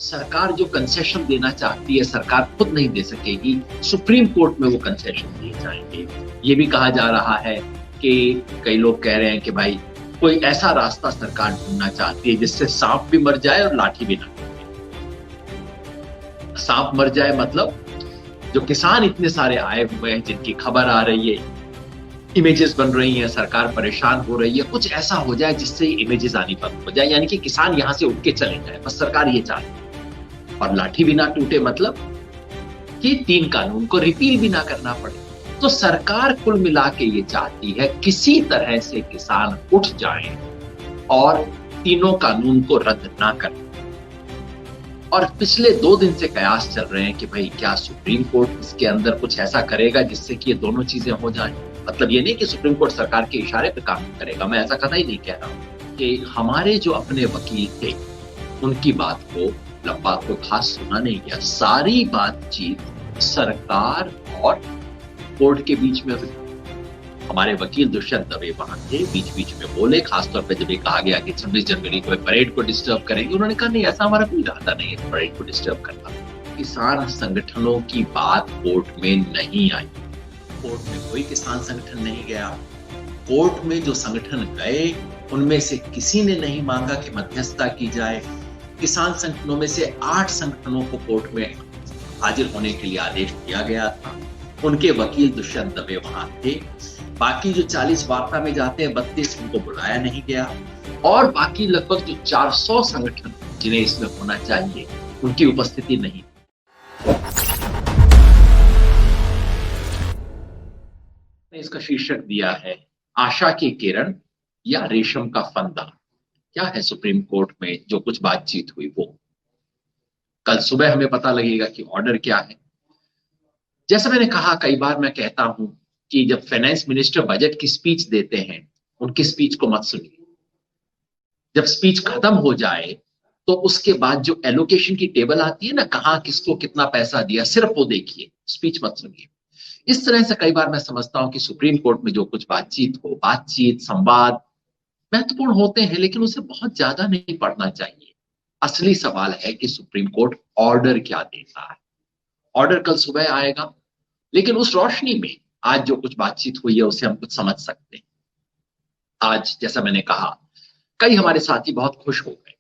सरकार जो कंसेशन देना चाहती है सरकार खुद नहीं दे सकेगी, सुप्रीम कोर्ट में वो कंसेशन दिए जाएंगे। ये भी कहा जा रहा है कि कई लोग कह रहे हैं कि भाई कोई ऐसा रास्ता सरकार ढूंढना चाहती है जिससे सांप भी मर जाए और लाठी भी ना टूटे। सांप मर जाए मतलब जो किसान इतने सारे आए हुए हैं, जिनकी खबर आ रही है, इमेजेस बन रही हैं, सरकार परेशान हो रही है, कुछ ऐसा हो जाए जिससे इमेजेस आनी बंद हो जाए, यानी कि किसान यहां से उठ के चले जाए, बस सरकार ये चाहती है। और लाठी भी ना टूटे मतलब कि 3 कानून को रिपील भी ना करना पड़े। तो सरकार कुल मिला के ये चाहती है किसी तरह से किसान उठ जाएं और तीनों कानून को रद्द ना करें। और पिछले 2 दिन से कयास चल रहे हैं कि भाई क्या सुप्रीम कोर्ट इसके अंदर कुछ ऐसा करेगा जिससे कि ये दोनों चीजें हो जाएं। मतलब ये नहीं कि सुप्रीम कोर्ट सरकार के इशारे पे काम करेगा, मैं ऐसा कतई नहीं कह रहा हूं कि हमारे जो अपने वकील थे उनकी बात को लंबा को खास सुना नहीं गया। सारी बातचीत सरकार और कोर्ट के बीच में हुई। हमारे वकील दुष्यंत दवे वहां थे, बीच बीच में बोले, खासतौर पर जब ये कहा गया कि 26 जनवरी को परेड को डिस्टर्ब करेंगे, उन्होंने कहा नहीं, ऐसा हमारा कोई इरादा नहीं है परेड को डिस्टर्ब करना। किसान संगठनों की बात कोर्ट में नहीं आई, कोर्ट में कोई किसान संगठन नहीं गया। कोर्ट में जो संगठन गए उनमें से किसी ने नहीं मांगा कि मध्यस्थता की जाए। किसान संगठनों में से 8 संगठनों को कोर्ट में हाजिर होने के लिए आदेश दिया गया था। उनके वकील दुष्यंत दवे वहां थे। बाकी जो 40 वार्ता में जाते हैं 32 उनको बुलाया नहीं गया। और बाकी लगभग जो 400 संगठन जिन्हें इसमें होना चाहिए उनकी उपस्थिति नहीं। इसका शीर्षक दिया है आशा की किरण या रेशम का फंदा। क्या है सुप्रीम कोर्ट में जो कुछ बातचीत हुई वो कल सुबह हमें पता लगेगा कि ऑर्डर क्या है। जैसे मैंने कहा, कई बार मैं कहता हूं कि जब फाइनेंस मिनिस्टर बजट की स्पीच देते हैं उनकी स्पीच को मत सुनिए। जब स्पीच खत्म हो जाए तो उसके बाद जो एलोकेशन की टेबल आती है ना, कहां किसको कितना पैसा दिया, सिर्फ वो देखिए, स्पीच मत सुनिए। इस तरह से कई बार मैं समझता हूं कि सुप्रीम कोर्ट में जो कुछ बातचीत संवाद महत्वपूर्ण होते हैं, लेकिन उसे बहुत ज्यादा नहीं पढ़ना चाहिए। असली सवाल है कि सुप्रीम कोर्ट ऑर्डर क्या देता है। ऑर्डर कल सुबह आएगा, लेकिन उस रोशनी में आज जो कुछ बातचीत हुई है उसे हम कुछ समझ सकते हैं। आज जैसा मैंने कहा, कई हमारे साथी बहुत खुश हो गए,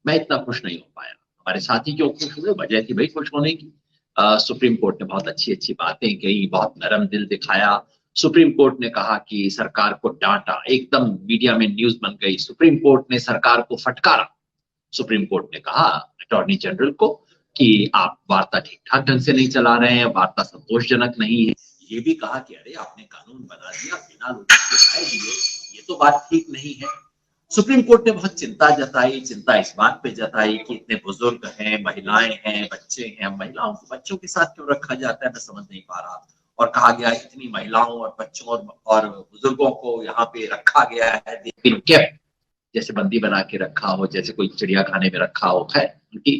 मैं इतना खुश नहीं हो पाया। हमारे साथी क्यों खुश हुए, वजह थी भाई खुश होने की। सुप्रीम कोर्ट ने बहुत अच्छी अच्छी बातें कही, बहुत नरम दिल दिखाया। सुप्रीम कोर्ट ने कहा कि सरकार को डांटा, एकदम मीडिया में न्यूज बन गई। सुप्रीम कोर्ट ने सरकार को फटकारा। सुप्रीम कोर्ट ने कहा अटॉर्नी जनरल को कि आप वार्ता ठीक ठाक ढंग से नहीं चला रहे हैं, वार्ता संतोषजनक नहीं है। ये भी कहा कि अरे आपने कानून बना दिया बिना नोटिस के राय दिए, ये तो बात ठीक नहीं है। सुप्रीम कोर्ट ने बहुत चिंता जताई, चिंता इस बात पे जताई कि इतने बुजुर्ग हैं, महिलाएं हैं, बच्चे हैं। महिलाओं को बच्चों के साथ क्यों रखा जाता है, मैं समझ नहीं पा रहा। और कहा गया इतनी महिलाओं और बच्चों और बुजुर्गों को यहाँ पे रखा गया है, लेकिन क्या जैसे बंदी बना के रखा हो, जैसे कोई चिड़िया खाने में रखा हो। खैर, उनकी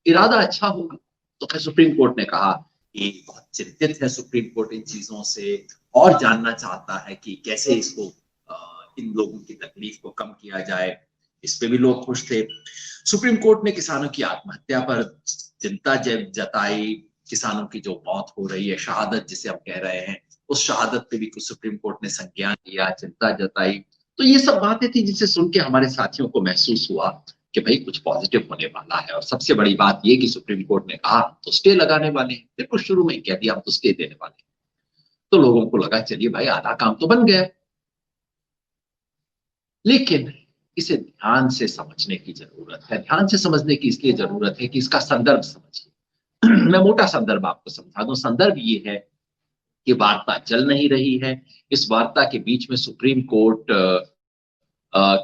इरादा अच्छा होगा। तो खैर सुप्रीम कोर्ट ने कहा कि बहुत चिंतित है सुप्रीम कोर्ट इन चीजों से और जानना चाहता है कि कैसे इसको इन लोगों की तकलीफ को कम किया जाए। इस पे भी लोग खुश थे। सुप्रीम कोर्ट ने किसानों की आत्महत्या पर चिंता जताई, किसानों की जो मौत हो रही है, शहादत जिसे हम कह रहे हैं, उस शहादत पे भी कुछ सुप्रीम कोर्ट ने संज्ञान लिया, चिंता जताई। तो ये सब बातें थी जिसे सुन के हमारे साथियों को महसूस हुआ कि भाई कुछ पॉजिटिव होने वाला है। और सबसे बड़ी बात ये कि सुप्रीम कोर्ट ने कहा तो स्टे लगाने वाले हैं। देखो शुरू में कह दिया हम तो स्टे देने वाले हैं, तो लोगों को लगा चलिए भाई आधा काम तो बन गया। लेकिन इसे ध्यान से समझने की जरूरत है। ध्यान से समझने की इसलिए जरूरत है कि इसका संदर्भ समझिए। मैं मोटा संदर्भ आपको समझा दूं। संदर्भ ये है कि वार्ता चल नहीं रही है। इस वार्ता के बीच में सुप्रीम कोर्ट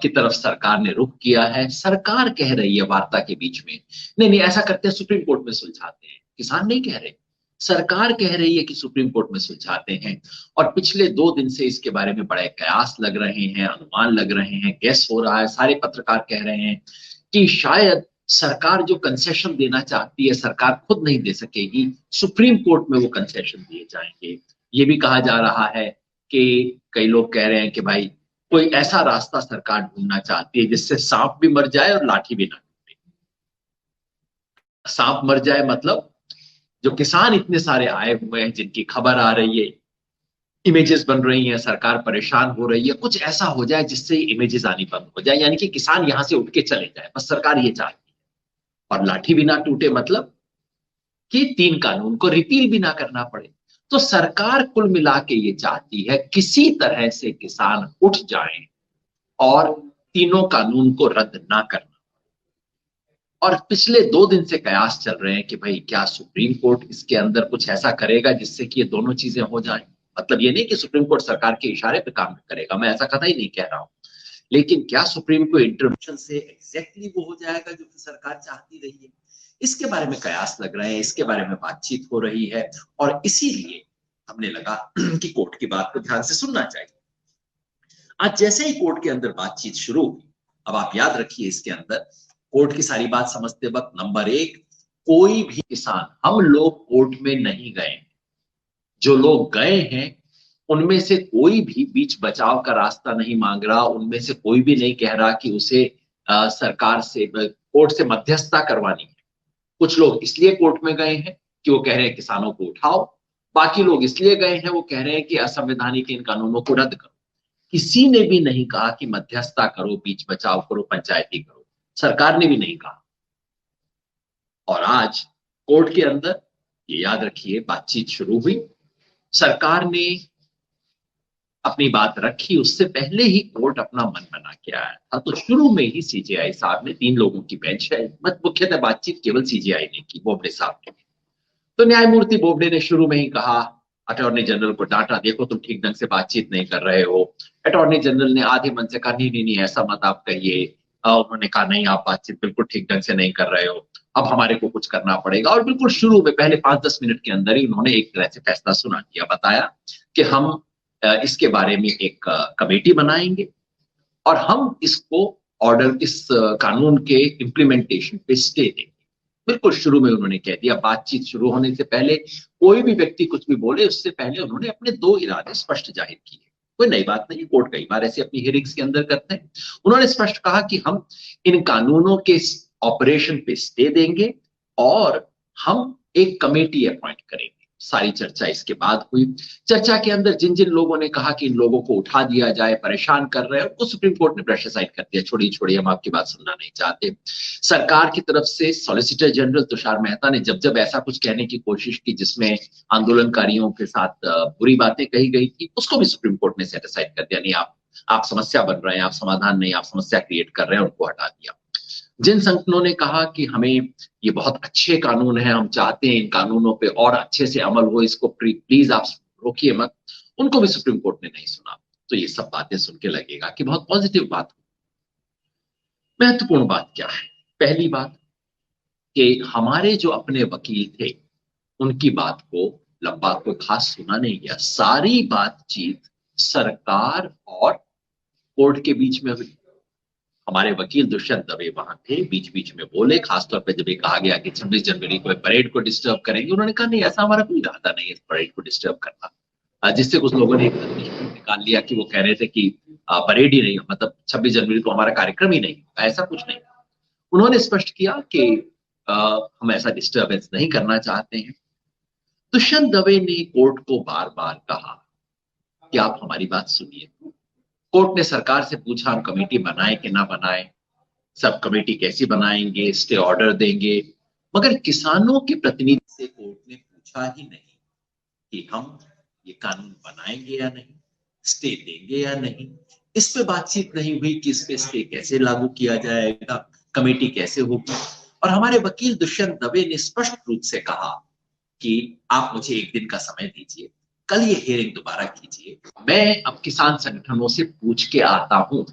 की तरफ सरकार ने रुख किया है। सरकार कह रही है वार्ता के बीच में नहीं ऐसा करते हैं सुप्रीम कोर्ट में सुलझाते हैं। किसान नहीं कह रहे, सरकार कह रही है कि सुप्रीम कोर्ट में सुलझाते हैं। और पिछले 2 दिन से इसके बारे में बड़े कयास लग रहे हैं, अनुमान लग रहे हैं, गैस हो रहा है। सारे पत्रकार कह रहे हैं कि शायद सरकार जो कंसेशन देना चाहती है सरकार खुद नहीं दे सकेगी, सुप्रीम कोर्ट में वो कंसेशन दिए जाएंगे। ये भी कहा जा रहा है कि कई लोग कह रहे हैं कि भाई कोई ऐसा रास्ता सरकार ढूंढना चाहती है जिससे सांप भी मर जाए और लाठी भी ना टूटे। सांप मर जाए मतलब जो किसान इतने सारे आए हुए हैं, जिनकी खबर आ रही है, इमेजेस बन रही हैं, सरकार परेशान हो रही है, कुछ ऐसा हो जाए जिससे इमेजेस आनी बंद हो जाए, यानी कि किसान यहां से उठ के चले जाए, बस सरकार ये चाहती है। और लाठी भी ना टूटे मतलब कि 3 कानून को रिपील भी ना करना पड़े। तो सरकार कुल मिला के ये चाहती है किसी तरह से किसान उठ जाएं और तीनों कानून को रद्द ना करना। और पिछले 2 दिन से कयास चल रहे हैं कि भाई क्या सुप्रीम कोर्ट इसके अंदर कुछ ऐसा करेगा जिससे कि ये दोनों चीजें हो जाएं। मतलब ये नहीं कि सुप्रीम कोर्ट सरकार के इशारे पे काम करेगा, मैं ऐसा कतई नहीं कह रहा हूं, लेकिन क्या सुप्रीम कोर्ट इंटरवेंशन से एग्जैक्टली वो हो जाएगा जो कि सरकार चाहती रही है? इसके बारे में कयास लग रहे हैं, इसके बारे में बातचीत हो रही है, और इसीलिए हमने लगा कि कोर्ट की बात को ध्यान से सुनना चाहिए। आज जैसे ही कोर्ट के अंदर बातचीत शुरू हुई, अब आप याद रखिए इसके अंदर कोर्ट की सारी बात समझते वक्त, नंबर 1, कोई भी किसान, हम लोग कोर्ट में नहीं गए, जो लोग गए हैं उनमें से कोई भी बीच बचाव का रास्ता नहीं मांग रहा, उनमें से कोई भी नहीं कह रहा कि उसे सरकार से, कोर्ट से मध्यस्थता करवानी है। कुछ लोग इसलिए कोर्ट में गए हैं कि वो कह रहे हैं किसानों को उठाओ, बाकी लोग इसलिए गए हैं वो कह रहे हैं कि असंवैधानिक इन कानूनों को रद्द करो। किसी ने भी नहीं कहा कि मध्यस्थता करो, बीच बचाव करो, पंचायती करो, सरकार ने भी नहीं कहा। और आज कोर्ट के अंदर, ये याद रखिए, बातचीत शुरू हुई, सरकार ने अपनी बात रखी, उससे पहले ही कोर्ट अपना मन बना के आया था। तो शुरू में ही सीजेआई साहब ने, 3 लोगों की बेंच है, मुख्यतः बातचीत केवल सीजेआई ने की, बोबडे साहब ने। तो न्यायमूर्ति बोबडे ने शुरू में ही कहा, अटॉर्नी जनरल को डांटा, देखो तुम ठीक ढंग से बातचीत नहीं कर रहे हो। अटॉर्नी जनरल ने आधे मन से कहा, नहीं नहीं नहीं ऐसा मत आप कहिए। उन्होंने कहा, नहीं आप बातचीत बिल्कुल ठीक ढंग से नहीं कर रहे हो, अब हमारे को कुछ करना पड़ेगा। और बिल्कुल शुरू में पहले 5-10 मिनट के अंदर ही उन्होंने एक तरह से फैसला सुना दिया, बताया कि हम इसके बारे में एक कमेटी बनाएंगे और हम इसको ऑर्डर, इस कानून के इम्प्लीमेंटेशन पे स्टे देंगे। बिल्कुल शुरू में उन्होंने कह दिया, बातचीत शुरू होने से पहले कोई भी व्यक्ति कुछ भी बोले उससे पहले उन्होंने अपने 2 इरादे स्पष्ट जाहिर किए। कोई नई बात नहीं, कोर्ट कई बार ऐसे अपनी हियरिंग्स के अंदर करते हैं। उन्होंने स्पष्ट कहा कि हम इन कानूनों के ऑपरेशन पे स्टे देंगे और हम एक कमेटी अपॉइंट करेंगे। सारी चर्चा इसके बाद हुई। चर्चा के अंदर जिन जिन लोगों ने कहा कि इन लोगों को उठा दिया जाए, परेशान कर रहे हैं, उनको सुप्रीम कोर्ट ने ब्रश असाइड कर दिया, छोड़िए छोड़िए हम आपकी बात सुनना नहीं चाहते। सरकार की तरफ से सॉलिसिटर जनरल तुषार मेहता ने जब जब ऐसा कुछ कहने की कोशिश की जिसमें आंदोलनकारियों के साथ बुरी बातें कही गई थी, उसको भी सुप्रीम कोर्ट ने सेट असाइड कर दिया, नहीं आप समस्या बन रहे हैं, आप समाधान नहीं, आप समस्या क्रिएट कर रहे हैं, उनको हटा दिया। जिन संगठनों ने कहा कि हमें ये बहुत अच्छे कानून है, हम चाहते हैं इन कानूनों पे और अच्छे से अमल हो, इसको प्लीज आप रोकिए मत, उनको भी सुप्रीम कोर्ट ने नहीं सुना। तो ये सब बातें सुन के लगेगा कि बहुत पॉजिटिव बात। महत्वपूर्ण बात क्या है? पहली बात कि हमारे जो अपने वकील थे उनकी बात को लंबा कोई खास सुना नहीं गया, सारी बातचीत सरकार और कोर्ट के बीच में हुई। हमारे वकील दुष्यंत दवे वहां थे, बीच बीच में बोले, खासतौर पर जब ये कहा गया कि 26 जनवरी को परेड को डिस्टर्ब करेंगे, उन्होंने कहा नहीं ऐसा हमारा कोई इरादा नहीं है परेड को डिस्टर्ब करना। जिससे कुछ लोगों ने निकाल लिया कि वो कह रहे थे कि परेड ही नहीं, मतलब 26 जनवरी को हमारा कार्यक्रम ही नहीं, ऐसा कुछ नहीं। उन्होंने स्पष्ट किया कि हम ऐसा डिस्टर्बेंस नहीं करना चाहते हैं। दुष्यंत दवे ने कोर्ट को बार बार कहा कि आप हमारी बात सुनिए। कोर्ट ने सरकार से पूछा हम कमेटी बनाए कि ना बनाए, सब कमेटी कैसी बनाएंगे, स्टे ऑर्डर देंगे, मगर किसानों के प्रतिनिधि से कोर्ट ने पूछा ही नहीं कि हम ये कानून बनाएंगे या नहीं, स्टे देंगे या नहीं। इस पे बातचीत नहीं हुई कि इस पे स्टे कैसे लागू किया जाएगा, कमेटी कैसे होगी। और हमारे वकील दुष्यंत दवे ने स्पष्ट रूप से कहा कि आप मुझे एक दिन का समय दीजिए, कल ये हियरिंग दोबारा कीजिए, मैं अब किसान संगठनों से पूछ के आता हूं।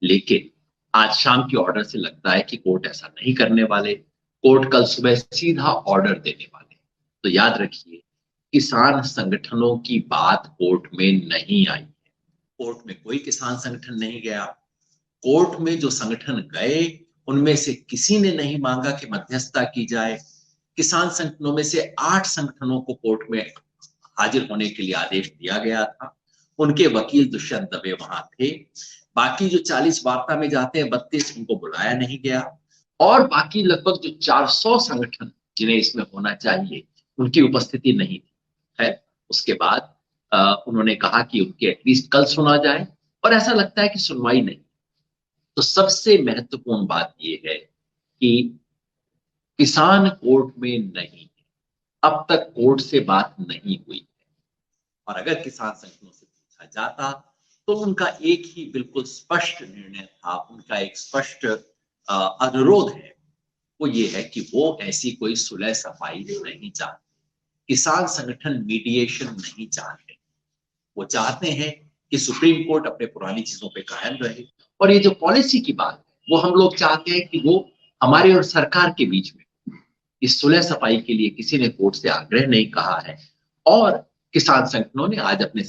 लेकिन आज शाम के ऑर्डर से लगता है कि कोर्ट ऐसा नहीं करने वाले, कोर्ट कल सुबह सीधा ऑर्डर देने वाले। तो याद रखिए, किसान संगठनों की बात कोर्ट में नहीं आई है। कोर्ट में कोई किसान संगठन नहीं गया। कोर्ट में जो संगठन गए उनमें से किसी ने नहीं मांगा कि मध्यस्थता की जाए। किसान संगठनों में से 8 संगठनों को कोर्ट में हाजिर होने के लिए आदेश दिया गया था। उनके वकील दुष्यंत दवे वहां थे। बाकी जो 40 वार्ता में जाते हैं 32, उनको बुलाया नहीं गया। और बाकी लगभग जो 400 संगठन जिन्हें इसमें होना चाहिए उनकी उपस्थिति नहीं थी। है उसके बाद उन्होंने कहा कि उनकी एटलीस्ट कल सुना जाए, और ऐसा लगता है कि सुनवाई नहीं। तो सबसे महत्वपूर्ण बात यह है कि किसान कोर्ट में नहीं है, अब तक कोर्ट से बात नहीं हुई है। और अगर किसान संगठनों से पूछा जाता तो उनका एक ही बिल्कुल स्पष्ट निर्णय था, उनका एक स्पष्ट अनुरोध है, वो ये है कि वो ऐसी कोई सुलह सफाई नहीं चाहते। किसान संगठन मीडिएशन नहीं चाहते, वो चाहते हैं कि सुप्रीम कोर्ट अपने पुरानी चीजों पे कायम रहे। और ये जो पॉलिसी की बात है वो हम लोग चाहते हैं कि वो हमारे और सरकार के बीच में इस सुलह सफाई के लिए किसी ने कोर्ट से आग्रह नहीं कहा है। और किसान संगठनों ने आज अपने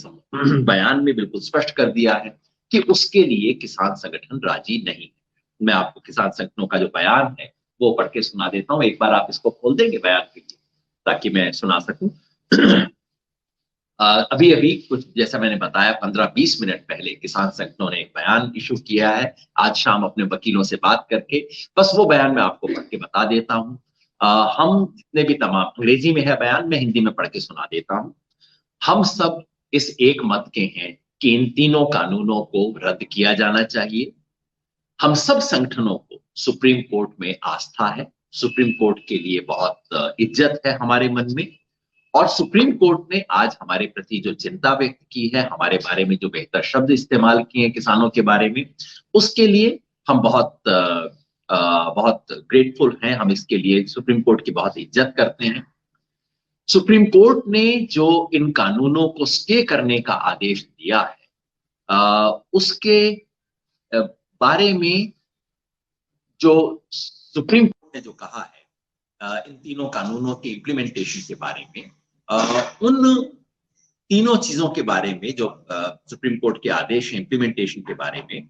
बयान में बिल्कुल स्पष्ट कर दिया है कि उसके लिए किसान संगठन राजी नहीं है। मैं आपको किसान संगठनों का जो बयान है वो पढ़ के सुना देता हूं। एक बार आप इसको खोल देंगे बयान के लिए ताकि मैं सुना सकूं। अभी अभी कुछ जैसा मैंने बताया 15-20 मिनट पहले किसान संगठनों ने एक बयान इशू किया है, आज शाम अपने वकीलों से बात करके। बस वो बयान मैं आपको पढ़ के बता देता हूं। हम जितने भी तमाम, अंग्रेजी में है बयान, मैं हिंदी में पढ़ के सुना देता हूं। हम सब इस एक मत के हैं कि इन तीनों कानूनों को रद्द किया जाना चाहिए। हम सब संगठनों को सुप्रीम कोर्ट में आस्था है, सुप्रीम कोर्ट के लिए बहुत इज्जत है हमारे मन में। और सुप्रीम कोर्ट ने आज हमारे प्रति जो चिंता व्यक्त की है, हमारे बारे में जो बेहतर शब्द इस्तेमाल किए हैं किसानों के बारे में, उसके लिए हम बहुत ग्रेटफुल हैं। हम इसके लिए सुप्रीम कोर्ट की बहुत इज्जत करते हैं। सुप्रीम कोर्ट ने जो इन कानूनों को स्टे करने का आदेश दिया है, उसके बारे में जो सुप्रीम कोर्ट ने जो कहा है इन तीनों कानूनों के इम्प्लीमेंटेशन के बारे में, उन तीनों चीजों के बारे में जो सुप्रीम कोर्ट के आदेश हैं इम्प्लीमेंटेशन के बारे में,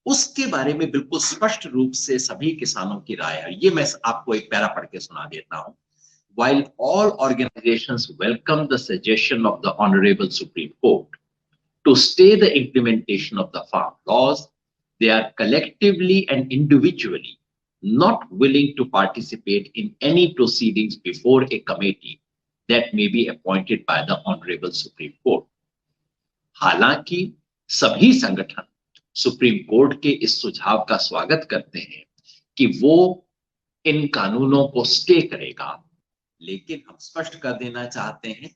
उसके बारे में बिल्कुल स्पष्ट रूप से सभी किसानों की राय है। ये मैं आपको एक पैरा पढ़ के सुना देता हूं। While all organizations welcome the suggestion of the Honorable Supreme Court to stay the implementation of the farm laws, they are collectively and individually not willing to participate in any proceedings before a committee that may be appointed by the Honorable Supreme Court. हालांकि सभी संगठन supreme court के इस सुझाव का स्वागत करते हैं कि वो इन कानूनों को स्टे करेगा, लेकिन हम स्पष्ट कर देना चाहते हैं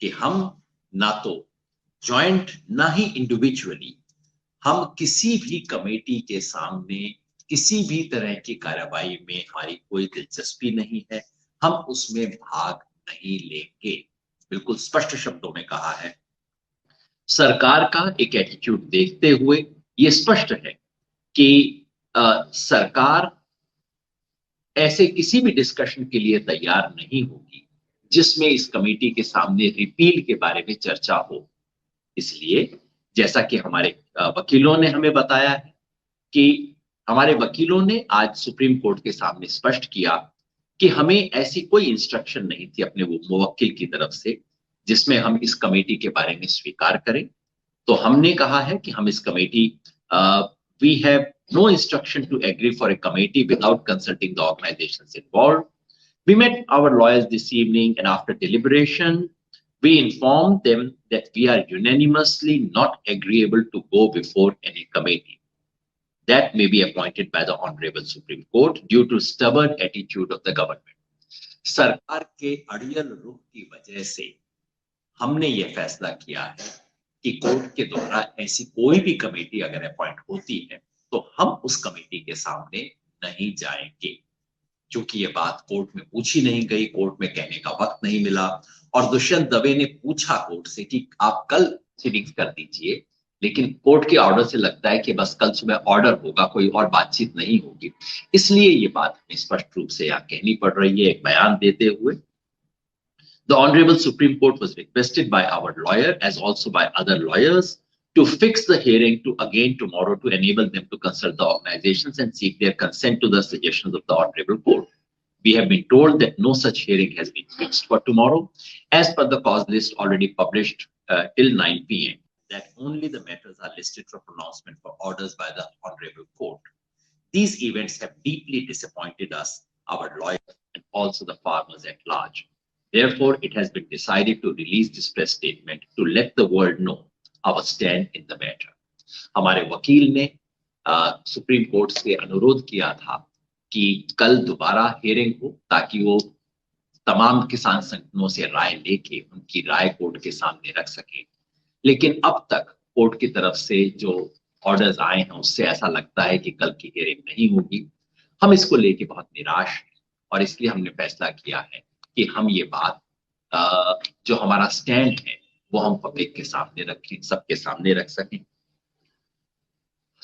कि हम ना तो जॉइंट ना ही इंडिविजुअली हम किसी भी कमेटी के सामने किसी भी तरह की कार्रवाई में हमारी कोई दिलचस्पी नहीं है, हम उसमें भाग नहीं लेंगे। बिल्कुल स्पष्ट शब्दों में कहा है। सरकार का एक एटीट्यूड देखते हुए ये स्पष्ट है कि सरकार ऐसे किसी भी डिस्कशन के लिए तैयार नहीं होगी जिसमें इस कमेटी के सामने रिपील के बारे में चर्चा हो। इसलिए जैसा कि हमारे वकीलों ने हमें बताया है कि हमारे वकीलों ने आज सुप्रीम कोर्ट के सामने स्पष्ट किया कि हमें ऐसी कोई इंस्ट्रक्शन नहीं थी अपने वो मुवक्किल की तरफ से जिसमें हम इस कमेटी के बारे में स्वीकार करें। तो हमने कहा है कि हम इस committee we have no instruction to agree for a committee without consulting the organizations involved. We met our lawyers this evening and after deliberation, we informed them that we are unanimously not agreeable to go before any committee that may be appointed by the Honorable Supreme Court due to stubborn attitude of the government. सरकार के अड़ियल रुख की वजह से हमने ये फैसला किया है कि कोर्ट के द्वारा ऐसी कोई भी कमेटी अगर अपॉइंट होती है तो हम उस कमेटी के सामने नहीं जाएंगे, क्योंकि ये बात कोर्ट में पूछी नहीं गई, कोर्ट में कहने का वक्त नहीं मिला। और दुष्यंत दवे ने पूछा कोर्ट से कि आप कल सीटिंग्स कर दीजिए, लेकिन कोर्ट के ऑर्डर से लगता है कि बस कल सुबह ऑर्डर होगा, कोई और बातचीत नहीं होगी। इसलिए ये बात हमें स्पष्ट रूप से यहाँ कहनी पड़ रही है एक बयान देते हुए। The Honorable Supreme Court was requested by our lawyer as also by other lawyers to fix the hearing to again tomorrow to enable them to consult the organizations and seek their consent to the suggestions of the Honorable Court. We have been told that no such hearing has been fixed for tomorrow as per the cause list already published till 9 p.m. that only the matters are listed for pronouncement for orders by the Honorable Court. These events have deeply disappointed us, our lawyers, and also the farmers at large. Therefore, it has been decided to release this press statement to let the world know our stand in the matter. हमारे वकील ने supreme court से अनुरोध किया था कि कल दोबारा हियरिंग हो ताकि वो तमाम किसान संगठनों से राय लेके उनकी राय कोर्ट के सामने रख सके। लेकिन अब तक कोर्ट की तरफ से जो ऑर्डर्स आए हैं उससे ऐसा लगता है कि कल की हियरिंग नहीं होगी। हम इसको लेके बहुत निराश हैं और इसलिए हमने फैसला किया है कि हम ये बात जो हमारा स्टैंड है वो हम पब्लिक के सामने रखें, सबके सामने रख सकें।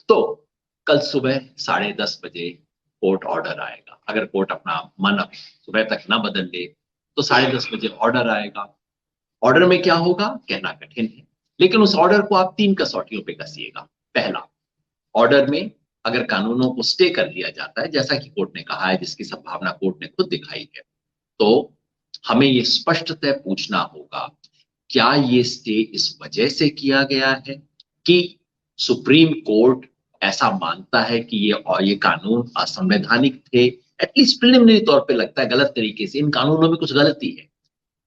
तो कल सुबह 10:30 बजे कोर्ट ऑर्डर आएगा। अगर कोर्ट अपना मन सुबह तक ना बदल ले तो 10:30 बजे ऑर्डर आएगा। ऑर्डर में क्या होगा कहना कठिन है, लेकिन उस ऑर्डर को आप 3 कसौटियों पे कसिएगा। पहला, ऑर्डर में अगर कानूनों को स्टे कर दिया जाता है जैसा कि कोर्ट ने कहा है, जिसकी संभावना कोर्ट ने खुद दिखाई है, तो हमें ये स्पष्टतः पूछना होगा क्या ये स्टे इस वजह से किया गया है कि सुप्रीम कोर्ट ऐसा मानता है कि ये कानून असंवैधानिक थे। एटलीस्ट प्रिलिमिनरी तौर पे लगता है गलत तरीके से इन कानूनों में कुछ गलती है,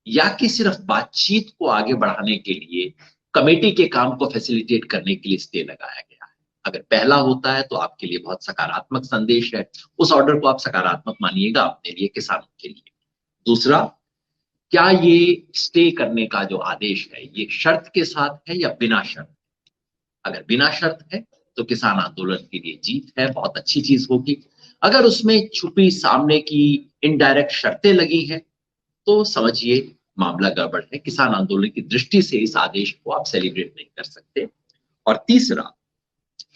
या कि सिर्फ बातचीत को आगे बढ़ाने के लिए कमेटी के काम को फैसिलिटेट करने के लिए स्टे लगाया गया है। अगर पहला होता है तो आपके लिए बहुत सकारात्मक संदेश है, उस ऑर्डर को आप सकारात्मक मानिएगा अपने लिए, किसानों के लिए। दूसरा, क्या ये स्टे करने का जो आदेश है ये शर्त के साथ है या बिना शर्त? अगर बिना शर्त है तो किसान आंदोलन के लिए जीत है, बहुत अच्छी चीज होगी। अगर उसमें छुपी सामने की इनडायरेक्ट शर्तें लगी हैं तो समझिए मामला गड़बड़ है। किसान आंदोलन की दृष्टि से इस आदेश को आप सेलिब्रेट नहीं कर सकते। और तीसरा,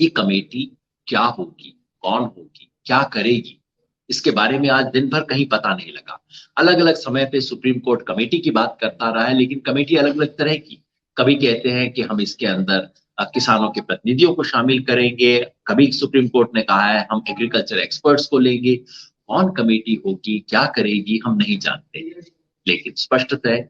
ये कमेटी क्या होगी, कौन होगी, क्या करेगी, इसके बारे में आज दिन भर कहीं पता नहीं लगा। अलग अलग समय पे सुप्रीम कोर्ट कमेटी की बात करता रहा है, लेकिन कमेटी अलग अलग तरह की। कभी कहते हैं कि हम इसके अंदर किसानों के प्रतिनिधियों को शामिल करेंगे, कभी सुप्रीम कोर्ट ने कहा है हम एग्रीकल्चर एक्सपर्ट्स को लेंगे। कौन कमेटी होगी, क्या करेगी, हम नहीं जानते। लेकिन स्पष्टतः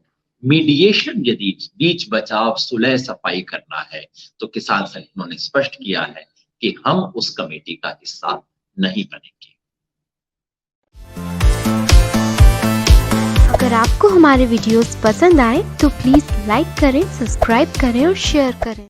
मीडिएशन यदि बीच बचाव सुलह सफाई करना है तो किसान संगठनों ने स्पष्ट किया है कि हम उस कमेटी का हिस्सा नहीं बनेंगे। अगर आपको हमारे वीडियोस पसंद आए तो प्लीज लाइक करें, सब्सक्राइब करें और शेयर करें।